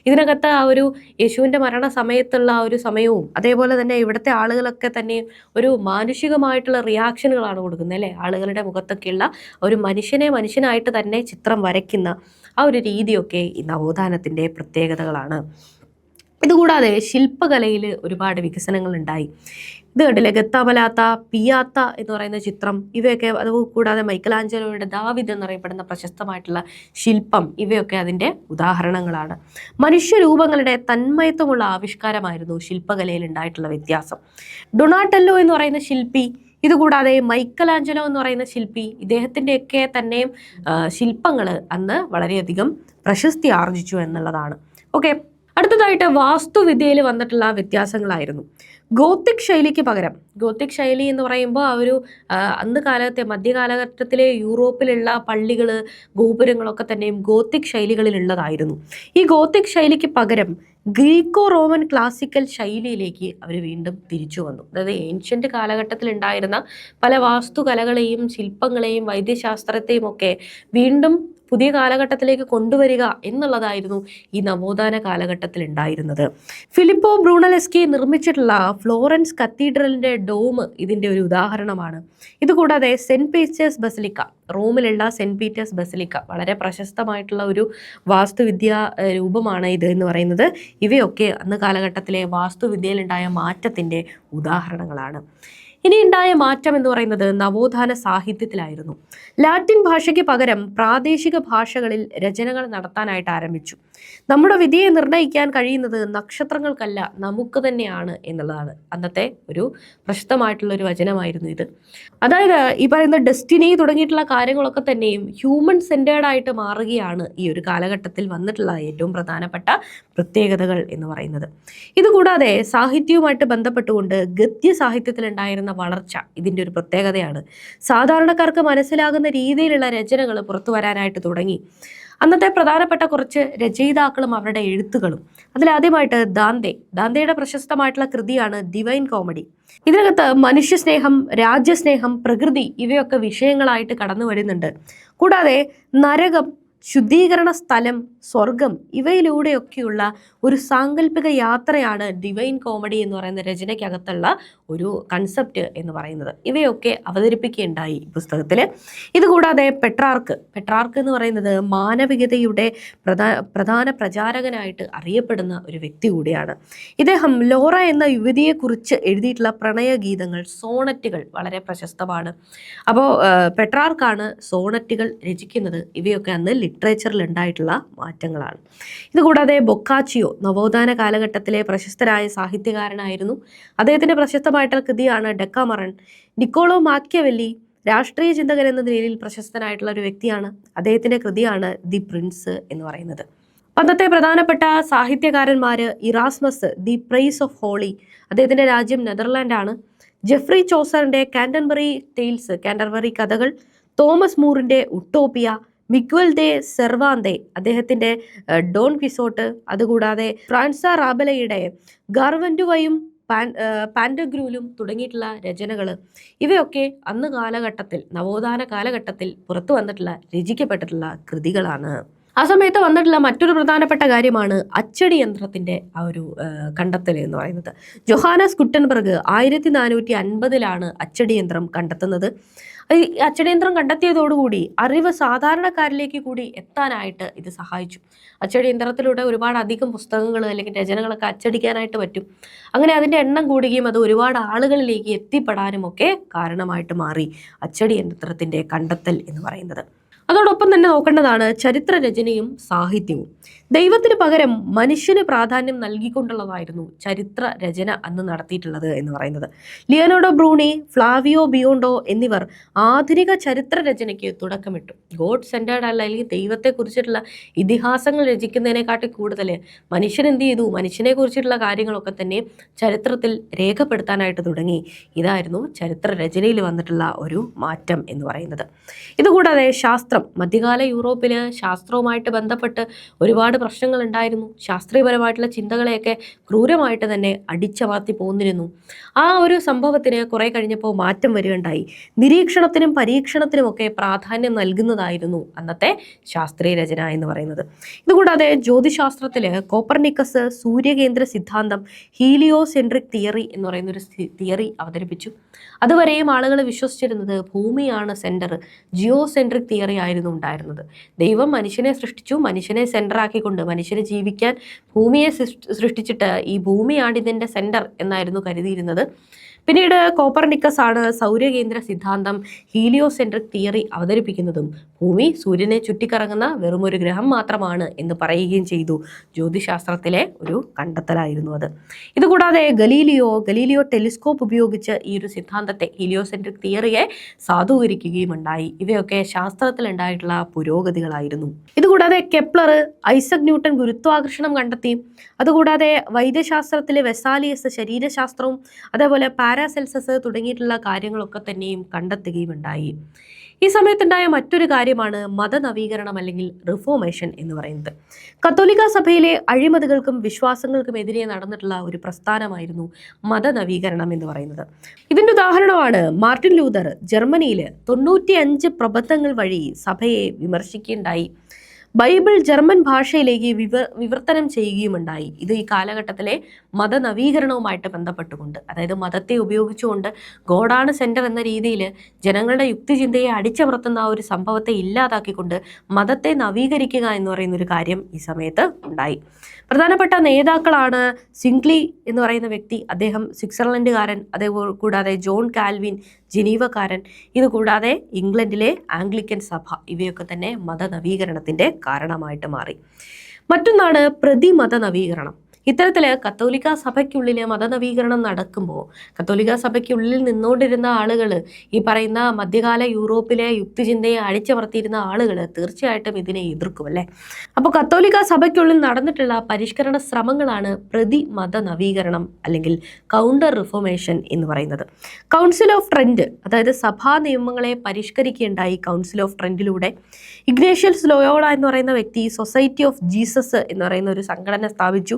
ഇതിനകത്ത് ആ ഒരു യേശുവിൻ്റെ മരണ സമയത്തുള്ള ആ ഒരു സമയവും അതേപോലെ തന്നെ ഇവിടുത്തെ ആളുകളൊക്കെ തന്നെ ഒരു മാനുഷികമായിട്ടുള്ള റിയാക്ഷനുകളാണ് കൊടുക്കുന്നത് അല്ലേ. ആളുകളുടെ മുഖത്തൊക്കെയുള്ള ഒരു മനുഷ്യനായിട്ട് തന്നെ ചിത്രം വരയ്ക്കുന്ന ആ ഒരു രീതിയൊക്കെ ഈ നവോത്ഥാനത്തിൻ്റെ പ്രത്യേകതകളാണ്. ഇതുകൂടാതെ ശില്പകലയിൽ ഒരുപാട് വികസനങ്ങൾ ഉണ്ടായി. ഇത് കണ്ടില്ലേ, ഗത്താമലാത്ത, പിയാത്ത എന്ന് പറയുന്ന ചിത്രം, ഇവയൊക്കെ. അതുകൂടാതെ മൈക്കൽ ആഞ്ചലോയുടെ ദാവിദ് എന്നറിയപ്പെടുന്ന പ്രശസ്തമായിട്ടുള്ള ശില്പം, ഇവയൊക്കെ അതിൻ്റെ ഉദാഹരണങ്ങളാണ്. മനുഷ്യരൂപങ്ങളുടെ തന്മയത്വമുള്ള ആവിഷ്കാരമായിരുന്നു ശില്പകലയിൽ ഉണ്ടായിട്ടുള്ള വ്യത്യാസം. ഡൊണാട്ടെല്ലോ എന്ന് പറയുന്ന ശില്പി, ഇതുകൂടാതെ മൈക്കൽ ആഞ്ചലോ എന്ന് പറയുന്ന ശില്പി, ഇദ്ദേഹത്തിൻ്റെയൊക്കെ തന്നെ ശില്പങ്ങൾ അന്ന് വളരെയധികം പ്രശസ്തി ആർജിച്ചു എന്നുള്ളതാണ്. ഓക്കെ, അടുത്തതായിട്ട് വാസ്തുവിദ്യയിൽ വന്നിട്ടുള്ള വ്യത്യാസങ്ങളായിരുന്നു. ഗോത്തിക് ശൈലിക്ക് പകരം, ഗോത്തിക് ശൈലി എന്ന് പറയുമ്പോൾ ആ ഒരു അന്ന് കാലത്തെ മധ്യകാലഘട്ടത്തിലെ യൂറോപ്പിലുള്ള പള്ളികൾ, ഗോപുരങ്ങളൊക്കെ തന്നെയും ഗോത്തിക് ശൈലികളിലുള്ളതായിരുന്നു. ഈ ഗോത്തിക് ശൈലിക്ക് പകരം ഗ്രീക്കോ റോമൻ ക്ലാസിക്കൽ ശൈലിയിലേക്ക് അവർ വീണ്ടും തിരിച്ചു വന്നു. അതായത് ഏൻഷ്യൻ്റ് കാലഘട്ടത്തിൽ ഉണ്ടായിരുന്ന പല വാസ്തുകലകളെയും ശില്പങ്ങളെയും വൈദ്യശാസ്ത്രത്തെയും ഒക്കെ വീണ്ടും പുതിയ കാലഘട്ടത്തിലേക്ക് കൊണ്ടുവരിക എന്നുള്ളതായിരുന്നു ഈ നവോത്ഥാന കാലഘട്ടത്തിൽ ഉണ്ടായിരുന്നത്. ഫിലിപ്പോ ബ്രൂണലെസ്കി നിർമ്മിച്ചിട്ടുള്ള ഫ്ലോറൻസ് കത്തീഡ്രലിൻ്റെ ഡോം ഇതിൻ്റെ ഒരു ഉദാഹരണമാണ്. ഇതുകൂടാതെ സെൻറ്റ് പീറ്റേഴ്സ് ബസിലിക്ക, റോമിലുള്ള സെൻറ്റ് പീറ്റേഴ്സ് ബസിലിക്ക, വളരെ പ്രശസ്തമായിട്ടുള്ള ഒരു വാസ്തുവിദ്യാ രൂപമാണ് ഇത് എന്ന് പറയുന്നത്. ഇവയൊക്കെ അന്ന് കാലഘട്ടത്തിലെ വാസ്തുവിദ്യയിലുണ്ടായ മാറ്റത്തിൻ്റെ ഉദാഹരണങ്ങളാണ്. ഇനി ഉണ്ടായ മാറ്റം എന്ന് പറയുന്നത് നവോത്ഥാന സാഹിത്യത്തിലായിരുന്നു. ലാറ്റിൻ ഭാഷയ്ക്ക് പകരം പ്രാദേശിക ഭാഷകളിൽ രചനകൾ നടത്താനായിട്ട് ആരംഭിച്ചു. നമ്മുടെ വിധിയെ നിർണ്ണയിക്കാൻ കഴിയുന്നത് നക്ഷത്രങ്ങൾക്കല്ല, നമുക്ക് തന്നെയാണ് എന്നുള്ളതാണ് അന്നത്തെ ഒരു പ്രശസ്തമായിട്ടുള്ള ഒരു വചനമായിരുന്നു ഇത്. അതായത് ഈ പറയുന്ന ഡെസ്റ്റിനി തുടങ്ങിയിട്ടുള്ള കാര്യങ്ങളൊക്കെ തന്നെയും ഹ്യൂമൻ സെൻറ്റേർഡ് ആയിട്ട് മാറുകയാണ് ഈ ഒരു കാലഘട്ടത്തിൽ വന്നിട്ടുള്ള ഏറ്റവും പ്രധാനപ്പെട്ട പ്രത്യേകതകൾ എന്ന് പറയുന്നത്. ഇതുകൂടാതെ സാഹിത്യവുമായിട്ട് ബന്ധപ്പെട്ടുകൊണ്ട് ഗദ്യ സാഹിത്യത്തിലുണ്ടായിരുന്ന വളർച്ച ഇതിൻ്റെ ഒരു പ്രത്യേകതയാണ്. സാധാരണക്കാർക്ക് മനസ്സിലാകുന്ന രീതിയിലുള്ള രചനകൾ പുറത്തു വരാനായിട്ട് തുടങ്ങി. അന്നത്തെ പ്രധാനപ്പെട്ട കുറച്ച് രചയിതാക്കളും അവരുടെ എഴുത്തുകളും. അതിലാദ്യമായിട്ട് ദാന്തെയുടെ പ്രശസ്തമായിട്ടുള്ള കൃതിയാണ് ഡിവൈൻ കോമഡി. ഇതിനകത്ത് മനുഷ്യസ്നേഹം, രാജ്യസ്നേഹം, പ്രകൃതി ഇവയൊക്കെ വിഷയങ്ങളായിട്ട് കടന്നു വരുന്നുണ്ട്. കൂടാതെ നരകം, ശുദ്ധീകരണ സ്ഥലം, സ്വർഗം ഇവയിലൂടെയൊക്കെയുള്ള ഒരു സാങ്കല്പിക യാത്രയാണ് ഡിവൈൻ കോമഡി എന്ന് പറയുന്ന രചനയ്ക്കകത്തുള്ള ഒരു കൺസെപ്റ്റ് എന്ന് പറയുന്നത്. ഇവയൊക്കെ അവതരിപ്പിക്കുകയുണ്ടായി ഈ പുസ്തകത്തിൽ. ഇതുകൂടാതെ പെട്രാർക്ക് എന്ന് പറയുന്നത് മാനവികതയുടെ പ്രധാന പ്രചാരകനായിട്ട് അറിയപ്പെടുന്ന ഒരു വ്യക്തി കൂടിയാണ്. ഇദ്ദേഹം ലോറ എന്ന യുവതിയെക്കുറിച്ച് എഴുതിയിട്ടുള്ള പ്രണയഗീതങ്ങൾ, സോണറ്റുകൾ വളരെ പ്രശസ്തമാണ്. അപ്പോൾ പെട്രാർക്കാണ് സോണറ്റുകൾ രചിക്കുന്നത്. ഇവയൊക്കെ അന്ന് ലിറ്ററേച്ചറിൽ ഉണ്ടായിട്ടുള്ള മാറ്റങ്ങളാണ്. ഇതുകൂടാതെ ബൊക്കാച്ചിയോ നവോത്ഥാന കാലഘട്ടത്തിലെ പ്രശസ്തരായ സാഹിത്യകാരനായിരുന്നു. അദ്ദേഹത്തിൻ്റെ പ്രശസ്തമായിട്ടുള്ള കൃതിയാണ് ഡെക്കാമറൺ. നിക്കോളോ മാക്കിയവെല്ലി രാഷ്ട്രീയ ചിന്തകൻ എന്ന നിലയിൽ പ്രശസ്തനായിട്ടുള്ള ഒരു വ്യക്തിയാണ്. അദ്ദേഹത്തിൻ്റെ കൃതിയാണ് ദി പ്രിൻസ് എന്ന് പറയുന്നത്. അന്നത്തെ പ്രധാനപ്പെട്ട സാഹിത്യകാരന്മാർ Erasmus, the praise of folly, അദ്ദേഹത്തിൻ്റെ രാജ്യം നെതർലാൻഡാണ്. ജെഫ്രി ചോസറിൻ്റെ കാൻറ്റർബറി ടെയിൽസ്, കാൻറ്റർബറി കഥകൾ, തോമസ് മൂറിൻ്റെ ഉട്ടോപ്പിയ, മിഗ്വൽ ദെ സെർവാന്തെ അദ്ദേഹത്തിൻ്റെ ഡോൺ ക്വിസോട്ട്, അതുകൂടാതെ ഫ്രാൻസ റാബലയുടെ ഗാർവൻറ്റുവയും പാൻഡഗ്രൂലും തുടങ്ങിയിട്ടുള്ള രചനകൾ, ഇവയൊക്കെ അന്ന് കാലഘട്ടത്തിൽ നവോത്ഥാന കാലഘട്ടത്തിൽ പുറത്തു വന്നിട്ടുള്ള രചിക്കപ്പെട്ടിട്ടുള്ള കൃതികളാണ്. ആ സമയത്ത് വന്നിട്ടുള്ള മറ്റൊരു പ്രധാനപ്പെട്ട കാര്യമാണ് അച്ചടി യന്ത്രത്തിൻ്റെ ആ ഒരു കണ്ടെത്തൽ എന്ന് പറയുന്നത്. ജൊഹാനസ് ഗുട്ടൻബർഗ് 1450 അച്ചടി യന്ത്രം കണ്ടെത്തുന്നത്. ഈ അച്ചടിയന്ത്രം കണ്ടെത്തിയതോടുകൂടി അറിവ് സാധാരണക്കാരിലേക്ക് കൂടി എത്താനായിട്ട് ഇത് സഹായിച്ചു. അച്ചടിയന്ത്രത്തിലൂടെ ഒരുപാട് അധികം പുസ്തകങ്ങൾ അല്ലെങ്കിൽ രചനകളൊക്കെ അച്ചടിക്കാനായിട്ട് പറ്റും. അങ്ങനെ അതിൻ്റെ എണ്ണം കൂടുകയും അത് ഒരുപാട് ആളുകളിലേക്ക് എത്തിപ്പെടാനും ഒക്കെ കാരണമായിട്ട് മാറി അച്ചടിയന്ത്രത്തിൻ്റെ കണ്ടെത്തൽ എന്ന് പറയുന്നത്. അതോടൊപ്പം തന്നെ നോക്കേണ്ടതാണ് ചരിത്രരചനയും സാഹിത്യവും. ദൈവത്തിന് പകരം മനുഷ്യന് പ്രാധാന്യം നൽകിക്കൊണ്ടുള്ളതായിരുന്നു ചരിത്ര രചന അന്ന് നടത്തിയിട്ടുള്ളത് എന്ന് പറയുന്നത്. ലിയനാർഡോ ബ്രൂണി, ഫ്ലാവിയോ ബിയോണ്ടോ എന്നിവർ ആധുനിക ചരിത്ര രചനയ്ക്ക് തുടക്കമിട്ടു. ഗോഡ് സെന്റേർഡ് അല്ലെങ്കിൽ ദൈവത്തെ കുറിച്ചിട്ടുള്ള ഇതിഹാസങ്ങൾ രചിക്കുന്നതിനെക്കാട്ടി കൂടുതൽ മനുഷ്യൻ എന്ത് ചെയ്തു, മനുഷ്യനെ കുറിച്ചിട്ടുള്ള കാര്യങ്ങളൊക്കെ തന്നെ ചരിത്രത്തിൽ രേഖപ്പെടുത്താനായിട്ട് തുടങ്ങി. ഇതായിരുന്നു ചരിത്ര രചനയിൽ വന്നിട്ടുള്ള ഒരു മാറ്റം എന്ന് പറയുന്നത്. ഇതുകൂടാതെ ശാസ്ത്രം, മധ്യകാല യൂറോപ്പിൽ ശാസ്ത്രവുമായിട്ട് ബന്ധപ്പെട്ട് ഒരുപാട് പ്രശ്നങ്ങൾ ഉണ്ടായിരുന്നു. ശാസ്ത്രീയപരമായിട്ടുള്ള ചിന്തകളെയൊക്കെ ക്രൂരമായിട്ട് തന്നെ അടിച്ചമർത്തി പോന്നിരുന്നു. ആ ഒരു സംഭവത്തിന് കുറെ കഴിഞ്ഞപ്പോൾ മാറ്റം വരികയുണ്ടായി. നിരീക്ഷണത്തിനും പരീക്ഷണത്തിനുമൊക്കെ പ്രാധാന്യം നൽകുന്നതായിരുന്നു അന്നത്തെ ശാസ്ത്രീയ രചന എന്ന് പറയുന്നത്. ഇതുകൂടാതെ ജ്യോതിശാസ്ത്രത്തില് കോപ്പർനിക്കസ് സൂര്യകേന്ദ്ര സിദ്ധാന്തം, ഹീലിയോസെൻട്രിക് തിയറി എന്ന് പറയുന്ന ഒരു തിയറി അവതരിപ്പിച്ചു. അതുവരെയും ആളുകൾ വിശ്വസിച്ചിരുന്നത് ഭൂമിയാണ് സെന്റർ, ജിയോസെൻട്രിക് തിയറി ആയിരുന്നു ഉണ്ടായിരുന്നത്. ദൈവം മനുഷ്യനെ സൃഷ്ടിച്ചു, മനുഷ്യനെ സെന്ററാക്കിക്കൊണ്ട് മനുഷ്യന് ജീവിക്കാൻ ഭൂമിയെ സൃഷ്ടിച്ചിട്ട് ഈ ഭൂമിയാണ് ഇതിൻ്റെ സെന്റർ എന്നായിരുന്നു കരുതിയിരുന്നത്. പിന്നീട് കോപ്പർനിക്കസ് ആണ് സൗരകേന്ദ്ര സിദ്ധാന്തം, ഹീലിയോസെൻട്രിക് തിയറി അവതരിപ്പിക്കുന്നതും ഭൂമി സൂര്യനെ ചുറ്റിക്കറങ്ങുന്ന വെറുമൊരു ഗ്രഹം മാത്രമാണ് എന്ന് പറയുകയും ചെയ്തു. ജ്യോതിശാസ്ത്രത്തിലെ ഒരു കണ്ടെത്തലായിരുന്നു അത്. ഇതുകൂടാതെ ഗലീലിയോ ടെലിസ്കോപ്പ് ഉപയോഗിച്ച് ഈ ഒരു സിദ്ധാന്തത്തെ, ഹീലിയോസെൻട്രിക് തിയറിയെ സാധൂകരിക്കുകയും ഉണ്ടായി. ഇവയൊക്കെ ശാസ്ത്രത്തിൽ ഉണ്ടായിട്ടുള്ള പുരോഗതികളായിരുന്നു. ഇതുകൂടാതെ കെപ്ലർ, ഐസക് ന്യൂട്ടൺ ഗുരുത്വാകർഷണം കണ്ടെത്തി. അതുകൂടാതെ വൈദ്യശാസ്ത്രത്തിലെ വെസാലിയസ് ശരീരശാസ്ത്രവും അതേപോലെ പാരാസെൽസസ് തുടങ്ങിയിട്ടുള്ള കാര്യങ്ങളൊക്കെ തന്നെയും കണ്ടെത്തുകയും ഉണ്ടായി. ഈ സമയത്തുണ്ടായ മറ്റൊരു കാര്യമാണ് മതനവീകരണം അല്ലെങ്കിൽ റിഫോർമേഷൻ എന്ന് പറയുന്നത്. കത്തോലിക്ക സഭയിലെ അഴിമതികൾക്കും വിശ്വാസങ്ങൾക്കുമെതിരെ നടന്നിട്ടുള്ള ഒരു പ്രസ്ഥാനമായിരുന്നു മതനവീകരണം എന്ന് പറയുന്നത്. ഇതിന്റെ ഉദാഹരണമാണ് മാർട്ടിൻ ലൂതർ ജർമ്മനിയിൽ 95 പ്രബന്ധങ്ങൾ വഴി സഭയെ വിമർശിക്കുകയുണ്ടായി. ബൈബിൾ ജർമ്മൻ ഭാഷയിലേക്ക് വിവർത്തനം ചെയ്യുകയുമുണ്ടായി. ഇത് ഈ കാലഘട്ടത്തിലെ മതനവീകരണവുമായിട്ട് ബന്ധപ്പെട്ടുകൊണ്ട്, അതായത് മതത്തെ ഉപയോഗിച്ചുകൊണ്ട് ഗോഡാണ് സെന്റർ എന്ന രീതിയിൽ ജനങ്ങളുടെ യുക്തിചിന്തയെ അടിച്ചമർത്തുന്ന ആ ഒരു സംഭവത്തെ ഇല്ലാതാക്കിക്കൊണ്ട് മതത്തെ നവീകരിക്കുക എന്ന് പറയുന്ന ഒരു കാര്യം ഈ സമയത്ത് ഉണ്ടായി. പ്രധാനപ്പെട്ട നേതാക്കളാണ് സിംഗ്ലി എന്ന് പറയുന്ന വ്യക്തി, അദ്ദേഹം സ്വിറ്റ്സർലൻഡുകാരൻ. കൂടാതെ ജോൺ കാൽവിൻ ജനീവക്കാരൻ. ഇതുകൂടാതെ ഇംഗ്ലണ്ടിലെ ആംഗ്ലിക്കൻ സഭ. ഇവയൊക്കെ തന്നെ മതനവീകരണത്തിന്റെ കാരണമായിട്ട് മാറി. മറ്റൊന്നാണ് പ്രതിമത നവീകരണം. ഇത്തരത്തില് കത്തോലിക്ക സഭയ്ക്കുള്ളിൽ മതനവീകരണം നടക്കുമ്പോൾ കത്തോലിക്ക സഭയ്ക്കുള്ളിൽ നിന്നുകൊണ്ടിരുന്ന ആളുകൾ, ഈ പറയുന്ന മധ്യകാല യൂറോപ്പിലെ യുക്തിചിന്തയെ അടിച്ചമർത്തിയിരുന്ന ആളുകൾ തീർച്ചയായിട്ടും ഇതിനെ എതിർക്കും അല്ലേ. അപ്പോൾ കത്തോലിക്ക സഭയ്ക്കുള്ളിൽ നടന്നിട്ടുള്ള പരിഷ്കരണ ശ്രമങ്ങളാണ് പ്രതിമത നവീകരണം അല്ലെങ്കിൽ കൗണ്ടർ റിഫോർമേഷൻ എന്ന് പറയുന്നത്. കൗൺസിൽ ഓഫ് ട്രെന്റ്, അതായത് സഭാ നിയമങ്ങളെ പരിഷ്കരിക്കുകയുണ്ടായി കൗൺസിൽ ഓഫ് ട്രെന്റിലൂടെ. ഇഗ്നേഷ്യസ് ലോയോള എന്ന് പറയുന്ന വ്യക്തി സൊസൈറ്റി ഓഫ് ജീസസ് എന്ന് പറയുന്ന ഒരു സംഘടന സ്ഥാപിച്ചു.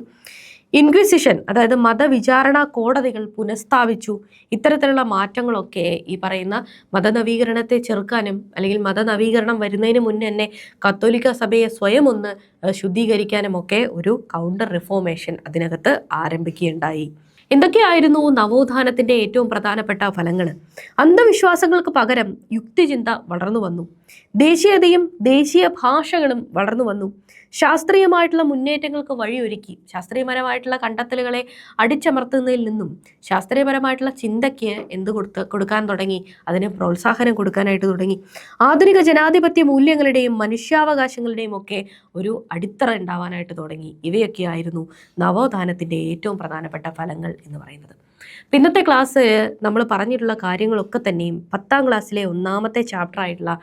ഇൻക്വിസിഷൻ, അതായത് മതവിചാരണ കോടതികൾ പുനഃസ്ഥാപിച്ചു. ഇത്തരത്തിലുള്ള മാറ്റങ്ങളൊക്കെ ഈ പറയുന്ന മതനവീകരണത്തെ ചെറുക്കാനും അല്ലെങ്കിൽ മതനവീകരണം വരുന്നതിന് മുന്നേ തന്നെ കത്തോലിക്ക സഭയെ സ്വയം ഒന്ന് ശുദ്ധീകരിക്കാനും ഒക്കെ ഒരു കൗണ്ടർ റിഫോർമേഷൻ അതിനകത്ത് ആരംഭിക്കുകയുണ്ടായി. എന്തൊക്കെയായിരുന്നു നവോത്ഥാനത്തിന്റെ ഏറ്റവും പ്രധാനപ്പെട്ട ഫലങ്ങൾ? അന്ധവിശ്വാസങ്ങൾക്ക് പകരം യുക്തിചിന്ത വളർന്നു വന്നു. ദേശീയതയും ദേശീയ ഭാഷകളും വളർന്നു വന്നു. ശാസ്ത്രീയമായിട്ടുള്ള മുന്നേറ്റങ്ങൾക്ക് വഴിയൊരുക്കി. ശാസ്ത്രീയപരമായിട്ടുള്ള കണ്ടെത്തലുകളെ അടിച്ചമർത്തുന്നതിൽ നിന്നും ശാസ്ത്രീയപരമായിട്ടുള്ള ചിന്തയ്ക്ക് കൊടുക്കാൻ തുടങ്ങി, അതിന് പ്രോത്സാഹനം കൊടുക്കാനായിട്ട് തുടങ്ങി. ആധുനിക ജനാധിപത്യ മൂല്യങ്ങളുടെയും മനുഷ്യാവകാശങ്ങളുടെയും ഒക്കെ ഒരു അടിത്തറ ഉണ്ടാവാനായിട്ട് തുടങ്ങി. ഇവയൊക്കെയായിരുന്നു നവോത്ഥാനത്തിന്റെ ഏറ്റവും പ്രധാനപ്പെട്ട ഫലങ്ങൾ എന്ന് പറയുന്നത്. ഇന്നത്തെ ക്ലാസ് നമ്മൾ പറഞ്ഞിട്ടുള്ള കാര്യങ്ങളൊക്കെ തന്നെയും 10ാം ക്ലാസ്സിലെ 1ാമത്തെ ചാപ്റ്റർ ആയിട്ടുള്ള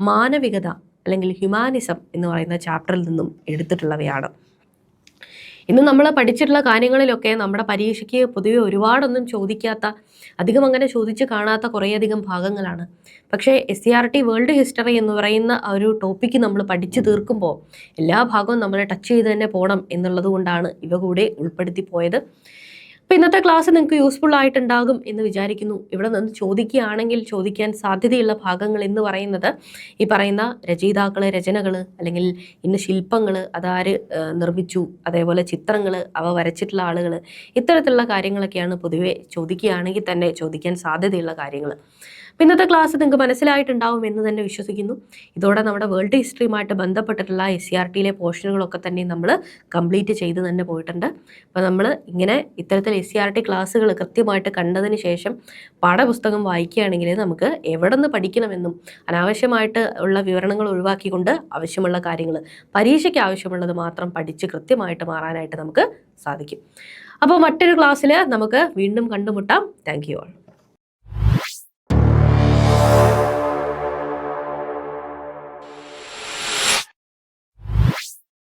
മാനവികത അല്ലെങ്കിൽ ഹ്യൂമാനിസം എന്ന് പറയുന്ന ചാപ്റ്ററിൽ നിന്നും എടുത്തിട്ടുള്ളവയാണ്. ഇന്ന് നമ്മൾ പഠിച്ചിട്ടുള്ള കാര്യങ്ങളിലൊക്കെ നമ്മുടെ പരീക്ഷയ്ക്ക് പൊതുവെ ഒരുപാടൊന്നും ചോദിക്കാത്ത, അധികം അങ്ങനെ ചോദിച്ച് കാണാത്ത കുറേയധികം ഭാഗങ്ങളാണ്. പക്ഷേ SCERT വേൾഡ് ഹിസ്റ്ററി എന്ന് പറയുന്ന ഒരു ടോപ്പിക്ക് നമ്മൾ പഠിച്ചു തീർക്കുമ്പോൾ എല്ലാ ഭാഗവും നമ്മൾ ടച്ച് ചെയ്ത് തന്നെ പോകണം എന്നുള്ളത് കൊണ്ടാണ് ഇവ കൂടെ ഉൾപ്പെടുത്തി പോയത്. അപ്പോൾ ഇന്നത്തെ ക്ലാസ് നിങ്ങൾക്ക് യൂസ്ഫുൾ ആയിട്ടുണ്ടാകും എന്ന് വിചാരിക്കുന്നു. ഇവിടെ നിന്ന് ചോദിക്കുകയാണെങ്കിൽ ചോദിക്കാൻ സാധ്യതയുള്ള ഭാഗങ്ങൾ എന്ന് പറയുന്നത് ഈ പറയുന്ന രചയിതാക്കൾ, അല്ലെങ്കിൽ ഇന്ന് ശില്പങ്ങൾ അതാര് നിർമ്മിച്ചു, അതേപോലെ ചിത്രങ്ങൾ അവ വരച്ചിട്ടുള്ള ആളുകൾ, ഇത്തരത്തിലുള്ള കാര്യങ്ങളൊക്കെയാണ് പൊതുവെ ചോദിക്കുകയാണെങ്കിൽ തന്നെ ചോദിക്കാൻ സാധ്യതയുള്ള കാര്യങ്ങൾ. ഇന്നത്തെ ക്ലാസ് നിങ്ങൾക്ക് മനസ്സിലായിട്ടുണ്ടാവും എന്ന് തന്നെ വിശ്വസിക്കുന്നു. ഇതോടെ നമ്മുടെ വേൾഡ് ഹിസ്റ്ററിയുമായിട്ട് ബന്ധപ്പെട്ടിട്ടുള്ള SCERTയിലെ പോർഷനുകളൊക്കെ തന്നെ നമ്മൾ കംപ്ലീറ്റ് ചെയ്ത് തന്നെ പോയിട്ടുണ്ട്. അപ്പോൾ നമ്മൾ ഇങ്ങനെ ഇത്തരത്തിൽ SCERT ക്ലാസ്സുകൾ കൃത്യമായിട്ട് കണ്ടതിന് ശേഷം പാഠപുസ്തകം വായിക്കുകയാണെങ്കിൽ നമുക്ക് എവിടെ നിന്ന് പഠിക്കണമെന്നും അനാവശ്യമായിട്ട് ഉള്ള വിവരണങ്ങൾ ഒഴിവാക്കിക്കൊണ്ട് ആവശ്യമുള്ള കാര്യങ്ങൾ, പരീക്ഷയ്ക്ക് ആവശ്യമുള്ളത് മാത്രം പഠിച്ച് കൃത്യമായിട്ട് മാറാനായിട്ട് നമുക്ക് സാധിക്കും. അപ്പോൾ മറ്റൊരു ക്ലാസ്സിൽ നമുക്ക് വീണ്ടും കണ്ടുമുട്ടാം. Thank you all.